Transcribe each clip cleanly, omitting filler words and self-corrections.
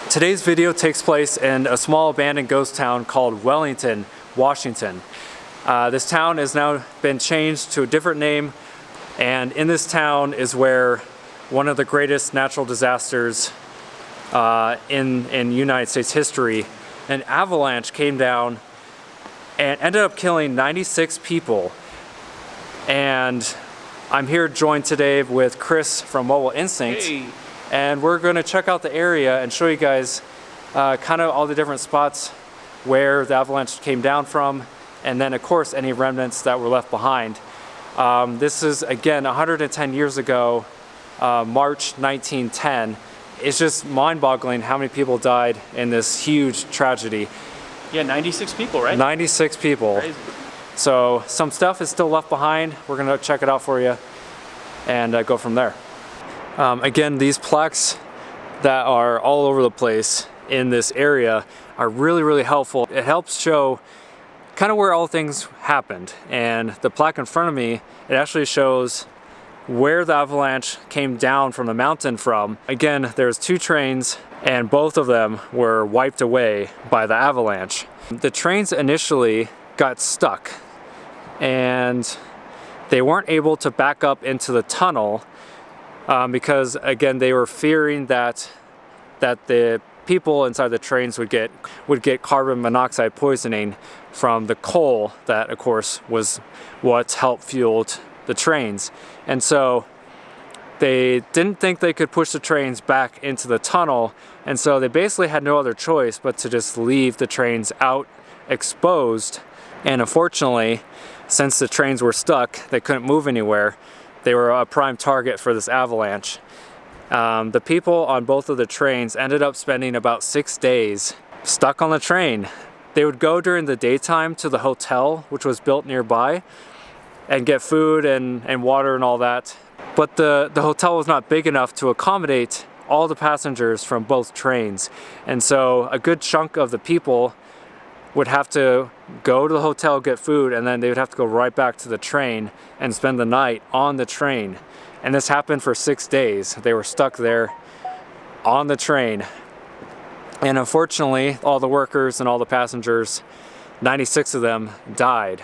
Today's video takes place in a small abandoned ghost town called Wellington, Washington. This town has now been changed to a different name, and in this town is where one of the greatest natural disasters in United States history, an avalanche came down and ended up killing 96 people. And I'm here joined today with Chris from Mobile Instinct. Hey. And we're going to check out the area and show you guys kind of all the different spots where the avalanche came down from, and then of course any remnants that were left behind. This is again 110 years ago, March 1910. It's just mind-boggling how many people died in this huge tragedy. Yeah, 96 people, right? 96 people. Crazy. So some stuff is still left behind. We're going to check it out for you and go from there. Again, these plaques that are all over the place in this area are really, really helpful. It helps show kind of where all things happened. And the plaque in front of me, it actually shows where the avalanche came down from the mountain from. Again, there's two trains and both of them were wiped away by the avalanche. The trains initially got stuck and they weren't able to back up into the tunnel because again they were fearing that the people inside the trains would get carbon monoxide poisoning from the coal that of course was what helped fueled the trains. And so they didn't think they could push the trains back into the tunnel, and so they basically had no other choice but to just leave the trains out exposed. And unfortunately, since the trains were stuck, they couldn't move anywhere. They were a prime target for this avalanche. The people on both of the trains ended up spending about 6 days stuck on the train. They would go during the daytime to the hotel, which was built nearby, and get food and water and all that. But the hotel was not big enough to accommodate all the passengers from both trains. And so a good chunk of the people would have to go to the hotel, get food, and then they would have to go right back to the train and spend the night on the train. And this happened for 6 days. They were stuck there on the train. And unfortunately, all the workers and all the passengers, 96 of them died.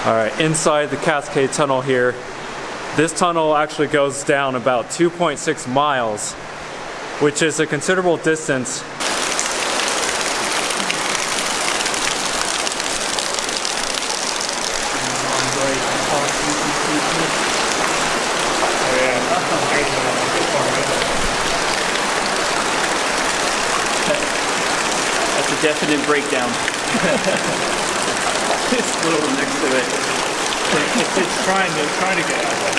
All right, inside the Cascade Tunnel here. This tunnel actually goes down about 2.6 miles, which is a considerable distance. That's a definite breakdown. This little one next to it. It's trying to get out there.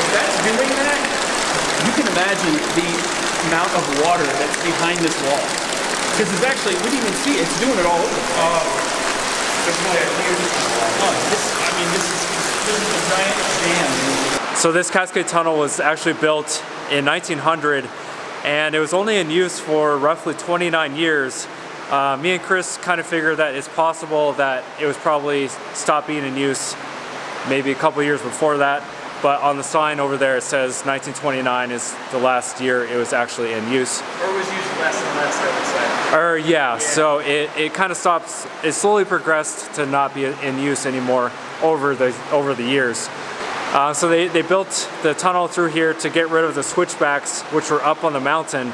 That's doing that? You can imagine amount of water that's behind this wall. Because it's actually, we didn't even see it. It's doing it all over. There's no idea. This is a giant dam. So this Cascade Tunnel was actually built in 1900, and it was only in use for roughly 29 years. Me and Chris kind of figured that it's possible that it was probably stopped being in use maybe a couple years before that, but on the sign over there it says 1929 is the last year it was actually in use. Or was used less and less, I would say. Yeah, so it kind of stops, it slowly progressed to not be in use anymore over the years. So they built the tunnel through here to get rid of the switchbacks, which were up on the mountain,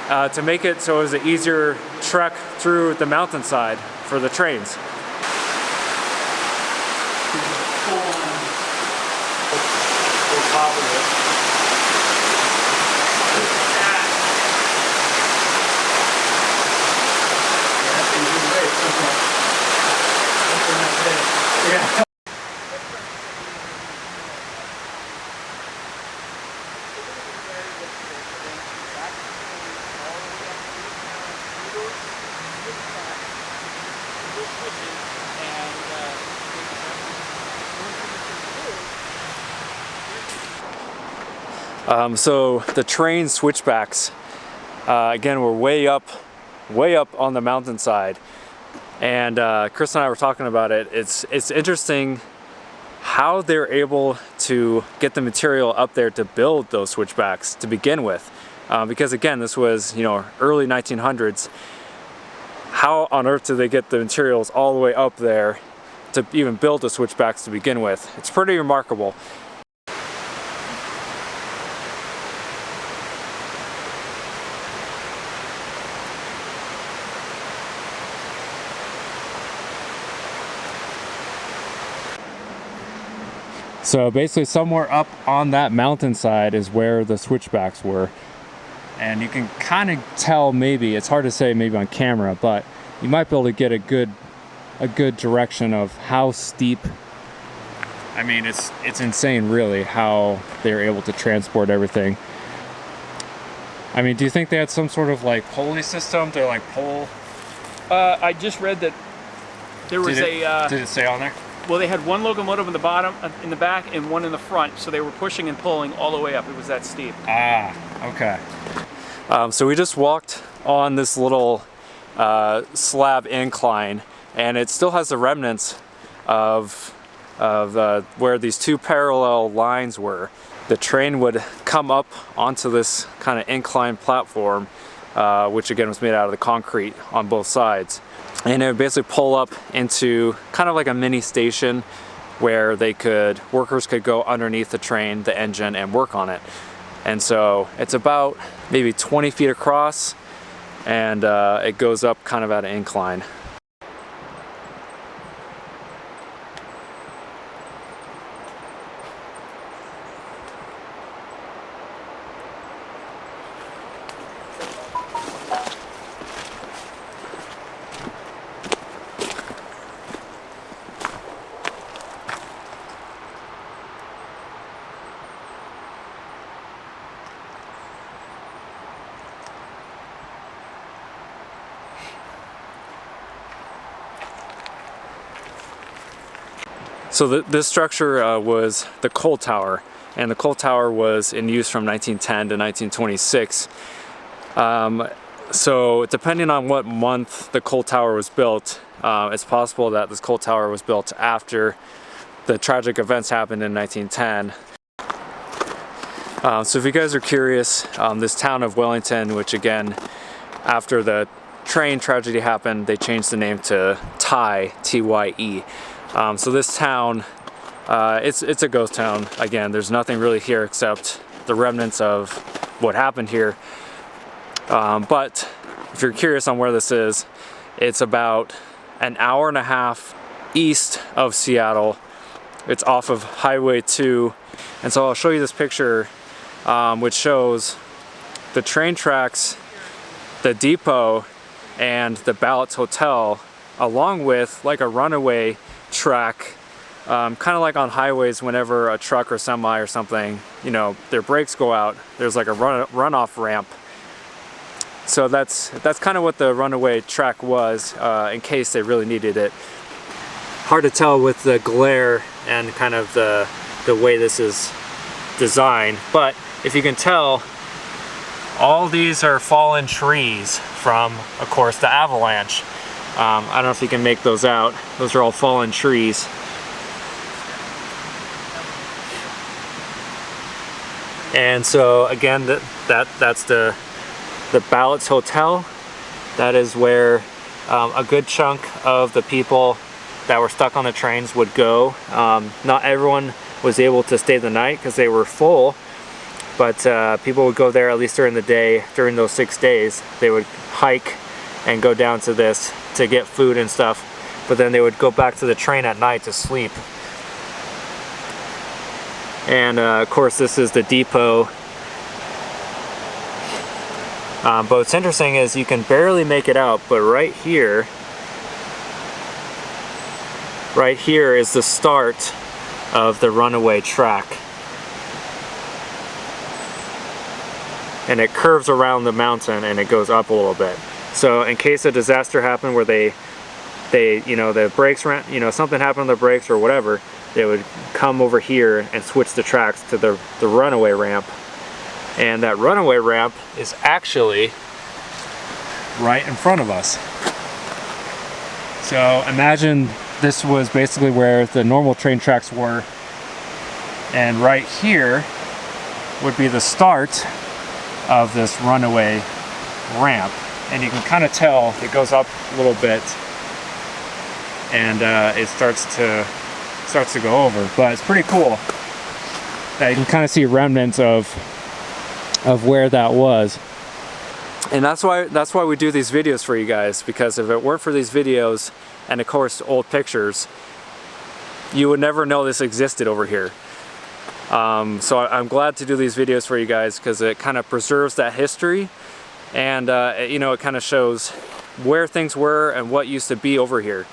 to make it so it was an easier trek through the mountainside for the trains. Yeah. So the train switchbacks, again, were way up on the mountainside, and Chris and I were talking about it. It's interesting how they're able to get the material up there to build those switchbacks to begin with, because again, this was, you know, early 1900s. How on earth did they get the materials all the way up there to even build the switchbacks to begin with? It's pretty remarkable. So basically somewhere up on that mountainside is where the switchbacks were. And you can kind of tell, maybe, it's hard to say maybe on camera, but you might be able to get a good direction of how steep. I mean, it's insane really how they're able to transport everything. I mean, do you think they had some sort of like pulley system to like pull? I just read that there was did it say on there? Well, they had one locomotive in the bottom, in the back, and one in the front, so they were pushing and pulling all the way up. It was that steep. Ah, okay. So we just walked on this little slab incline, and it still has the remnants of where these two parallel lines were. The train would come up onto this kind of incline platform, which again was made out of the concrete on both sides. And it would basically pull up into kind of like a mini station where workers could go underneath the train, the engine, and work on it. And so it's about maybe 20 feet across, and it goes up kind of at an incline. So this structure was the coal tower, and the coal tower was in use from 1910 to 1926. So depending on what month the coal tower was built, it's possible that this coal tower was built after the tragic events happened in 1910. So if you guys are curious, this town of Wellington, which again, after the train tragedy happened, they changed the name to Tye, T-Y-E. So this town, it's a ghost town. Again, there's nothing really here except the remnants of what happened here. But if you're curious on where this is, it's about an hour and a half east of Seattle. It's off of Highway 2. And so I'll show you this picture, which shows the train tracks, the depot, and the Ballots Hotel, along with like a runaway track, kind of like on highways whenever a truck or semi or something, you know, their brakes go out, there's like a runoff ramp So that's kind of what the runaway track was, in case they really needed it. Hard to tell with the glare and kind of the way this is designed, but if you can tell, all these are fallen trees from, of course, the avalanche. I don't know if you can make those out. Those are all fallen trees. And so again, that's the Ballots Hotel. That is where a good chunk of the people that were stuck on the trains would go. Not everyone was able to stay the night because they were full, but people would go there at least during the day. During those 6 days, they would hike and go down to this to get food and stuff, but then they would go back to the train at night to sleep. And of course, this is the depot. But what's interesting is you can barely make it out, but right here is the start of the runaway track. And it curves around the mountain and it goes up a little bit. So in case a disaster happened where they the brakes ran, something happened on the brakes or whatever, they would come over here and switch the tracks to the runaway ramp. And that runaway ramp is actually right in front of us. So imagine this was basically where the normal train tracks were, and right here would be the start of this runaway ramp. And you can kind of tell it goes up a little bit, and it starts to go over. But it's pretty cool that you can kind of see remnants of where that was. And that's why we do these videos for you guys, because if it weren't for these videos and of course old pictures, you would never know this existed over here. So I'm glad to do these videos for you guys because it kind of preserves that history, and it kind of shows where things were and what used to be over here.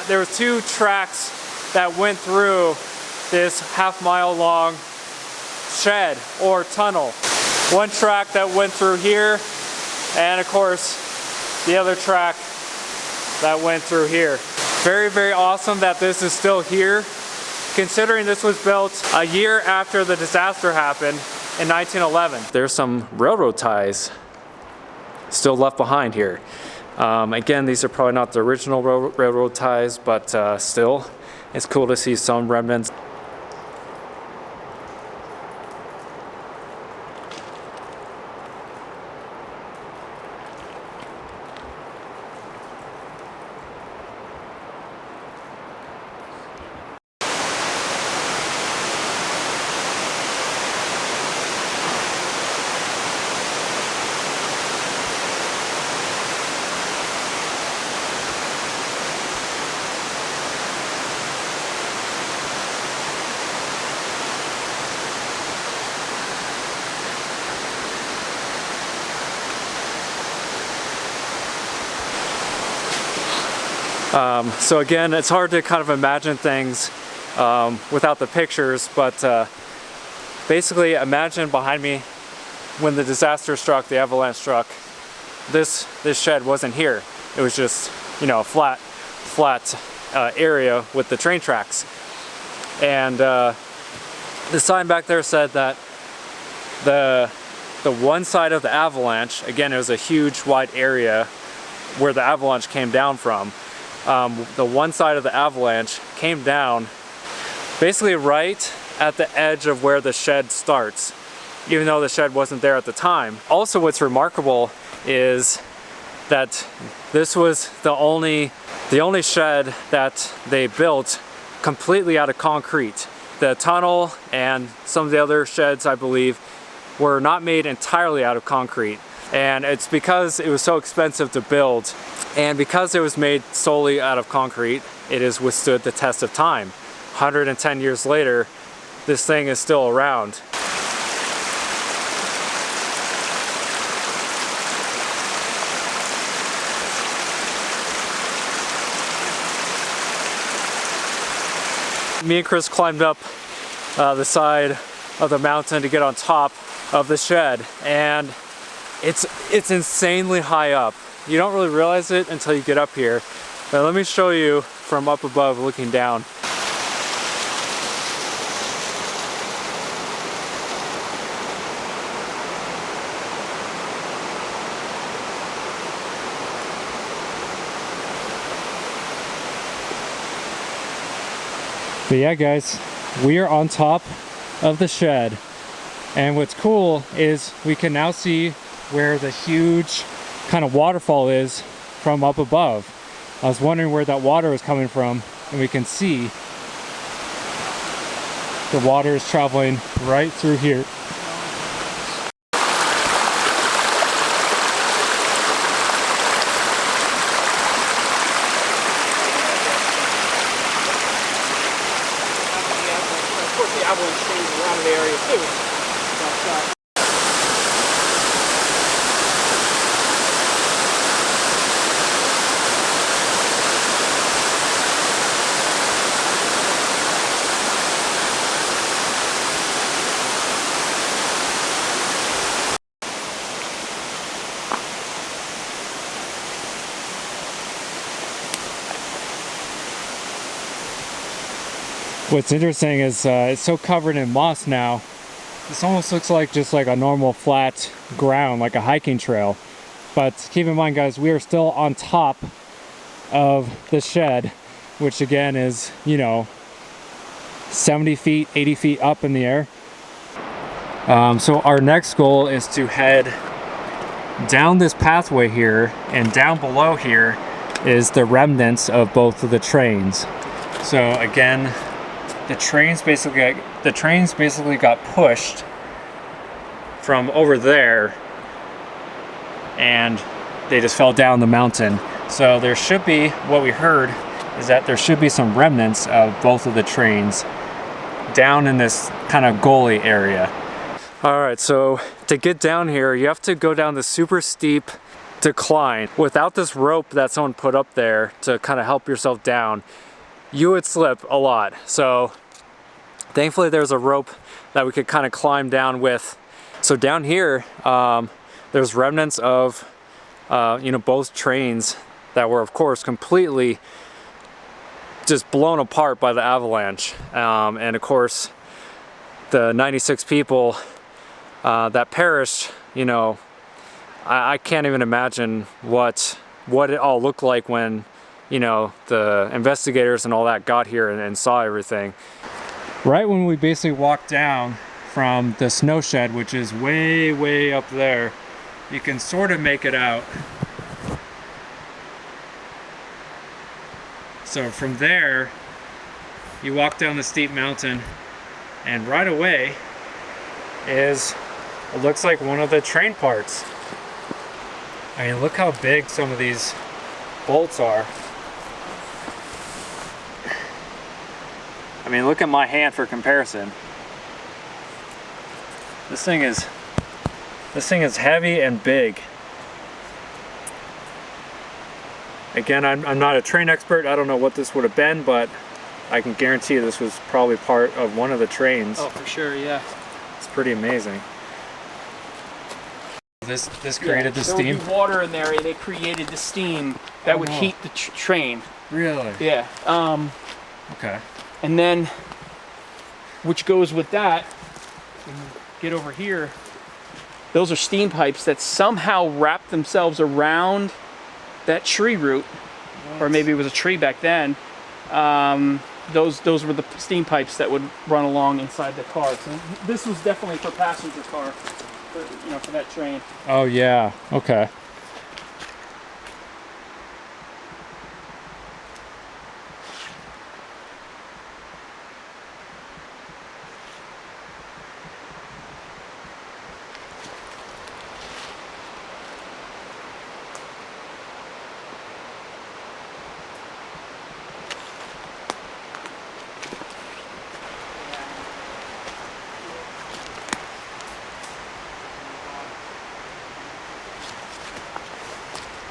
There was two tracks that went through this half-mile long shed or tunnel. One track that went through here, and of course the other track that went through here. Very, very awesome that this is still here, considering this was built a year after the disaster happened in 1911. There's some railroad ties still left behind here. Again, these are probably not the original railroad ties, but still, it's cool to see some remnants. So again, it's hard to kind of imagine things without the pictures, but basically imagine behind me when the disaster struck, the avalanche struck, this shed wasn't here. It was just, a flat area with the train tracks. And the sign back there said that the the one side of the avalanche, again, it was a huge wide area where the avalanche came down from. The one side of the avalanche came down basically right at the edge of where the shed starts, even though the shed wasn't there at the time. Also, what's remarkable is that this was the only shed that they built completely out of concrete. The tunnel and some of the other sheds, I believe, were not made entirely out of concrete. And it's because it was so expensive to build, and because it was made solely out of concrete, it has withstood the test of time. 110 years later, this thing is still around. Me and Chris climbed up the side of the mountain to get on top of the shed, and it's insanely high up. You don't really realize it until you get up here, but let me show you from up above looking down. But yeah, guys, we are on top of the shed, and what's cool is we can now see where the huge kind of waterfall is from up above. I was wondering where that water was coming from, and we can see the water is traveling right through here. The avalanche stays around the area too. But, What's interesting is it's so covered in moss now. This almost looks like just like a normal flat ground, like a hiking trail. But keep in mind, guys, we are still on top of the shed, which again is, you know, 70 feet, 80 feet up in the air. So our next goal is to head down this pathway here, and down below here is the remnants of both of the trains. So again, the trains basically got pushed from over there, and they just fell down the mountain. So there should be, what we heard is that there should be some remnants of both of the trains down in this kind of gully area. All right, so to get down here, you have to go down the super steep decline. Without this rope that someone put up there to kind of help yourself down, you would slip a lot. So thankfully there's a rope that we could kind of climb down with. So down here, there's remnants of you know, both trains that were of course completely just blown apart by the avalanche. And of course the 96 people that perished, you know, I can't even imagine what it all looked like when, you know, the investigators and all that got here and saw everything. Right when we basically walked down from the snow shed, which is way, way up there, you can sort of make it out. So from there, you walk down the steep mountain, and right away is, it looks like one of the train parts. I mean, look how big some of these bolts are. I mean, look at my hand for comparison. This thing is heavy and big. Again, I'm not a train expert. I don't know what this would have been, but I can guarantee this was probably part of one of the trains. oh, for sure, yeah. It's pretty amazing. This created the steam? There would be water in there, and they created the steam that would heat the train. Really? Yeah. Okay. And then, which goes with that, when you get over here, those are steam pipes that somehow wrapped themselves around that tree root, or maybe it was a tree back then. Those were the steam pipes that would run along inside the car. So this was definitely for passenger car, for that train. Oh yeah, okay.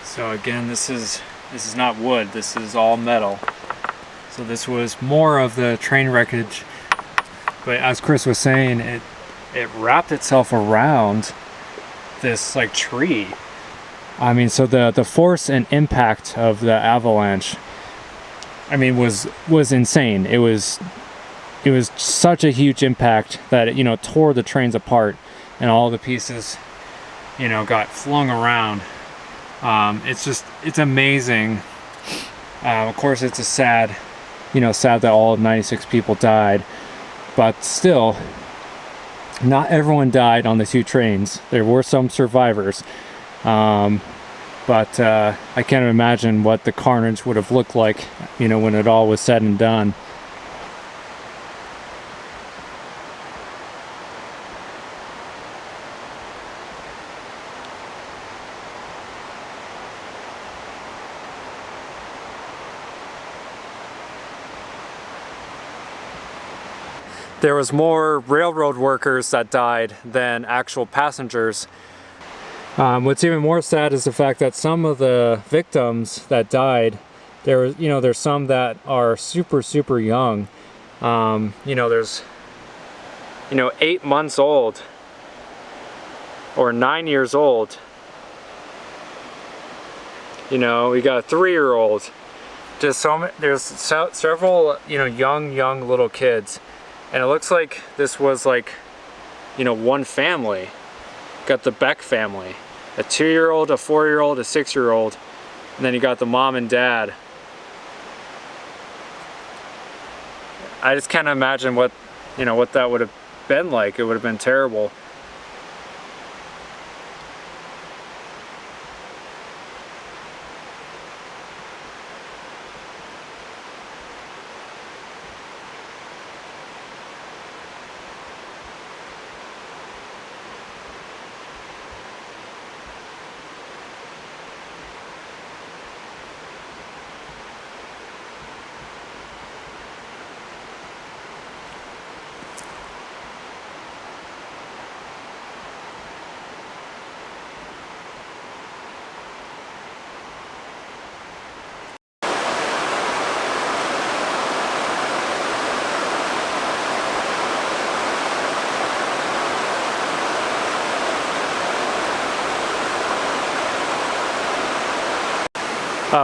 So again, this is not wood, this is all metal. So this was more of the train wreckage, but as Chris was saying, it wrapped itself around this like tree. I mean, so the force and impact of the avalanche, I mean, was insane. It was such a huge impact that it, tore the trains apart, and all the pieces, got flung around. It's amazing. Of course, it's sad that all 96 people died, but still, not everyone died on the two trains. There were some survivors, but I can't imagine what the carnage would have looked like, when it all was said and done. There was more railroad workers that died than actual passengers. What's even more sad is the fact that some of the victims that died, there's some that are super young. There's 8 months old or 9 years old. We got a 3-year-old. There's several young little kids. And it looks like this was like, one family. Got the Beck family. A 2-year-old, a 4-year-old, a 6-year-old. And then you got the mom and dad. I just can't imagine what that would have been like. It would have been terrible.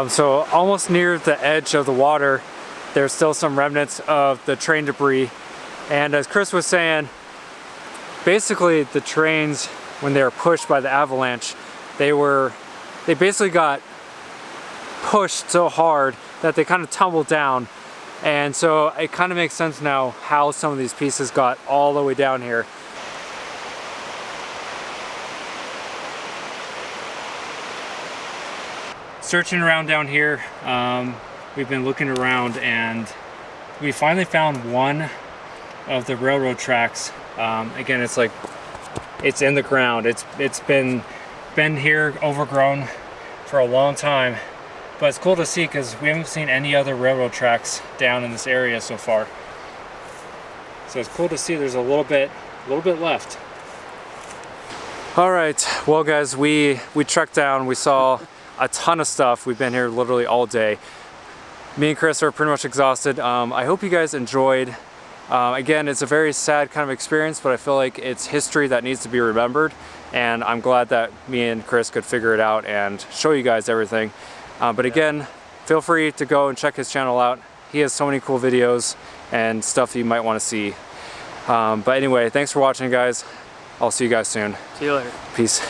So almost near the edge of the water, there's still some remnants of the train debris. And as Chris was saying, basically the trains, when they were pushed by the avalanche, they basically got pushed so hard that they kind of tumbled down. And so it kind of makes sense now how some of these pieces got all the way down here. Searching around down here, we've been looking around and we finally found one of the railroad tracks. Again, it's in the ground. It's been here overgrown for a long time, but it's cool to see because we haven't seen any other railroad tracks down in this area so far. So it's cool to see there's a little bit left. All right, well guys, we trekked down. We saw a ton of stuff. We've been here literally all day. Me and Chris are pretty much exhausted. I hope you guys enjoyed. Again, it's a very sad kind of experience, but I feel like it's history that needs to be remembered, and I'm glad that me and Chris could figure it out and show you guys everything. But again, feel free to go and check his channel out. He has so many cool videos and stuff that you might want to see. But anyway, thanks for watching, guys. I'll see you guys soon. See you later. Peace.